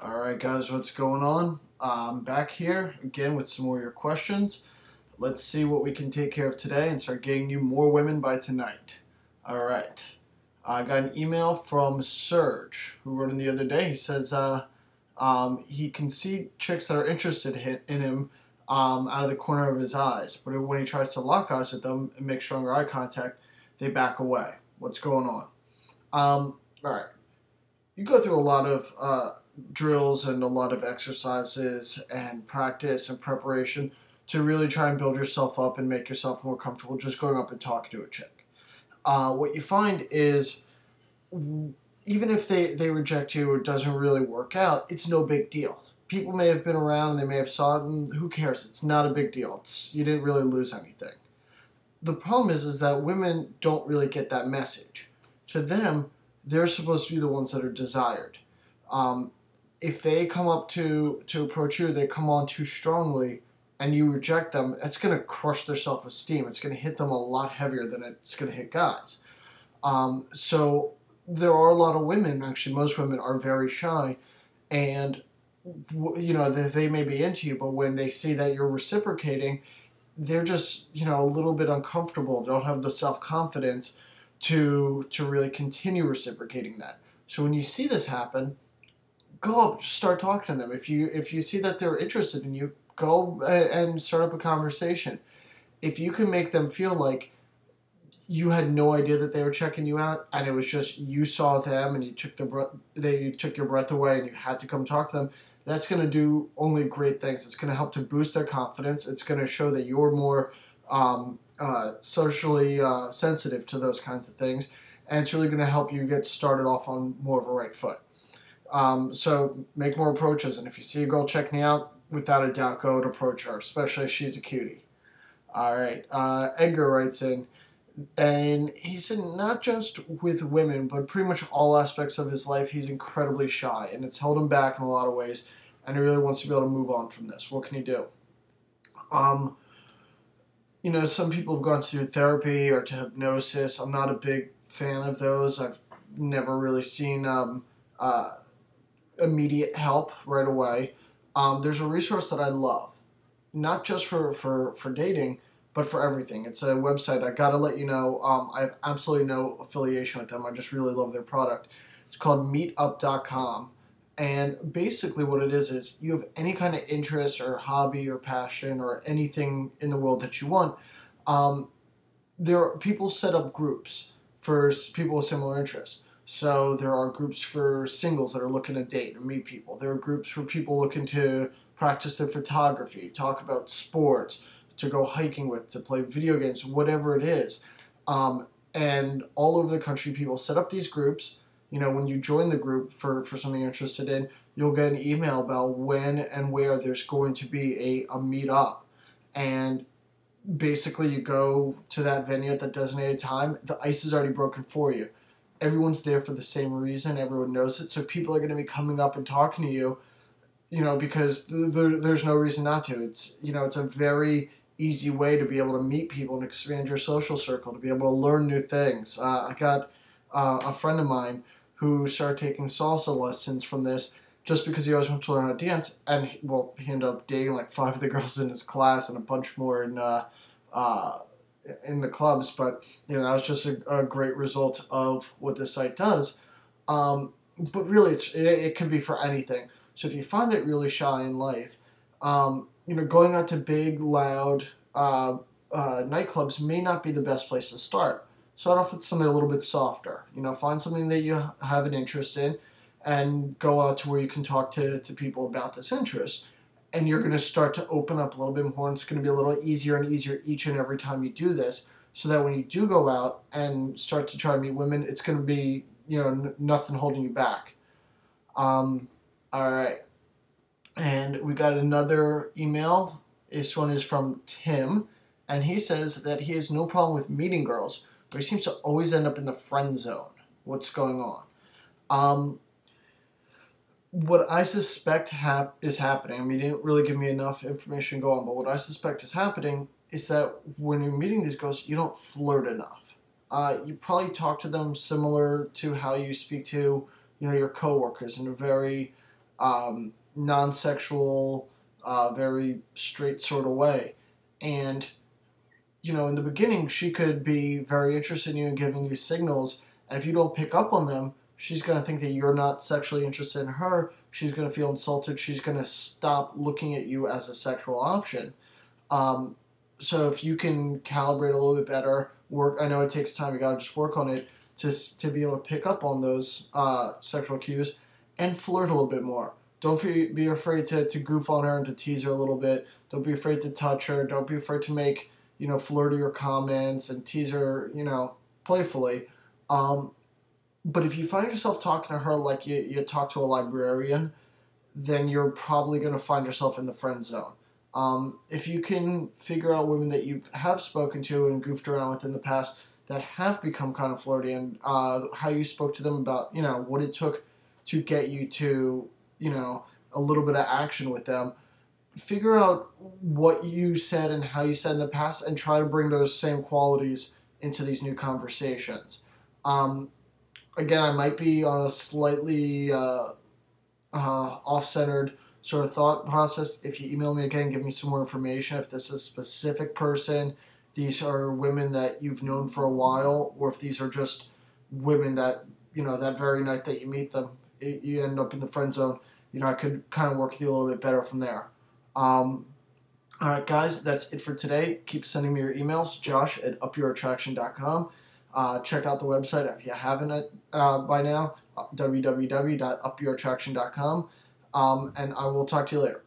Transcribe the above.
Alright guys, what's going on? I'm back here again with some more of your questions. Let's see what we can take care of today and start getting you more women by tonight. Alright. I got an email from Serge, who wrote in the other day. He says he can see chicks that are interested in him out of the corner of his eyes. But when he tries to lock eyes with them and make stronger eye contact, they back away. What's going on? Alright. You go through a lot of drills and a lot of exercises and practice and preparation to really try and build yourself up and make yourself more comfortable just going up and talking to a chick. What you find is even if they reject you or it doesn't really work out, it's no big deal. People may have been around and they may have saw it, and who cares? It's not a big deal. You didn't really lose anything. The problem is that women don't really get that message. To them, they're supposed to be the ones that are desired. If they come up to approach you, they come on too strongly, and you reject them, it's going to crush their self-esteem. It's going to hit them a lot heavier than it's going to hit guys. So there are a lot of women, actually most women are very shy, and you know, they may be into you, but when they see that you're reciprocating, they're just, you know, a little bit uncomfortable. They don't have the self-confidence to really continue reciprocating that. So when you see this happen, go up, start talking to them. If you see that they're interested in you, go and start up a conversation. If you can make them feel like you had no idea that they were checking you out, and it was just you saw them and you took your breath away and you had to come talk to them, that's going to do only great things. It's going to help to boost their confidence. It's going to show that you're more socially sensitive to those kinds of things, and it's really going to help you get started off on more of a right foot. So make more approaches, and if you see a girl checking you out, without a doubt, go and approach her, especially if she's a cutie. All right, Edgar writes in, and he said not just with women, but pretty much all aspects of his life, he's incredibly shy, and it's held him back in a lot of ways, and he really wants to be able to move on from this. What can he do? You know, some people have gone to therapy or to hypnosis. I'm not a big fan of those. I've never really seen immediate help right away. There's a resource that I love, not just for dating, but for everything. It's a website. I gotta let you know, I have absolutely no affiliation with them. I just really love their product. It's called meetup.com. And basically what it is you have any kind of interest or hobby or passion or anything in the world that you want. There are people set up groups for people with similar interests. So there are groups for singles that are looking to date and meet people. There are groups for people looking to practice their photography, talk about sports, to go hiking with, to play video games, whatever it is. And all over the country, people set up these groups. You know, when you join the group for something you're interested in, you'll get an email about when and where there's going to be a meet-up. And basically you go to that venue at the designated time. The ice is already broken for you. Everyone's there for the same reason. Everyone knows it. So people are going to be coming up and talking to you, you know, because there's no reason not to. It's, you know, it's a very easy way to be able to meet people and expand your social circle, to be able to learn new things. I got a friend of mine who started taking salsa lessons from this just because he always wanted to learn how to dance, and he ended up dating like 5 of the girls in his class and a bunch more in the clubs. But you know, that was just a great result of what this site does. But really, it can be for anything. So if you find that really shy in life, you know, going out to big, loud nightclubs may not be the best place to start. Start off with something a little bit softer. You know, find something that you have an interest in, and go out to where you can talk to people about this interest. And you're going to start to open up a little bit more, and it's going to be a little easier and easier each and every time you do this, so that when you do go out and start to try to meet women, it's going to be, you know, nothing holding you back. All right. And we got another email. This one is from Tim, and he says that he has no problem with meeting girls, but he seems to always end up in the friend zone. What's going on? What I suspect is happening, I mean, he didn't really give me enough information to go on, but what I suspect is happening is that when you're meeting these girls, you don't flirt enough. You probably talk to them similar to how you speak to, you know, your coworkers, in a very non-sexual, very straight sort of way. And in the beginning, she could be very interested in you and giving you signals. And if you don't pick up on them, she's going to think that you're not sexually interested in her. She's going to feel insulted. She's going to stop looking at you as a sexual option. Um, so if you can calibrate a little bit better, work. I know it takes time. You got to just work on it to be able to pick up on those sexual cues and flirt a little bit more. Don't be afraid to goof on her and to tease her a little bit. Don't be afraid to touch her. Don't be afraid to make flirtier comments and tease her, playfully. But if you find yourself talking to her like you talk to a librarian, then you're probably going to find yourself in the friend zone. If you can figure out women that you have spoken to and goofed around with in the past that have become kind of flirty, and how you spoke to them about, what it took to get you to, a little bit of action with them, figure out what you said and how you said in the past and try to bring those same qualities into these new conversations. Again, I might be on a slightly off-centered sort of thought process. If you email me again, give me some more information. If this is a specific person, these are women that you've known for a while, or if these are just women that, that very night that you meet them, you end up in the friend zone. I could kind of work with you a little bit better from there. All right, guys, that's it for today. Keep sending me your emails, josh@upyourattraction.com. Check out the website if you haven't by now, www.upyourattraction.com. And I will talk to you later.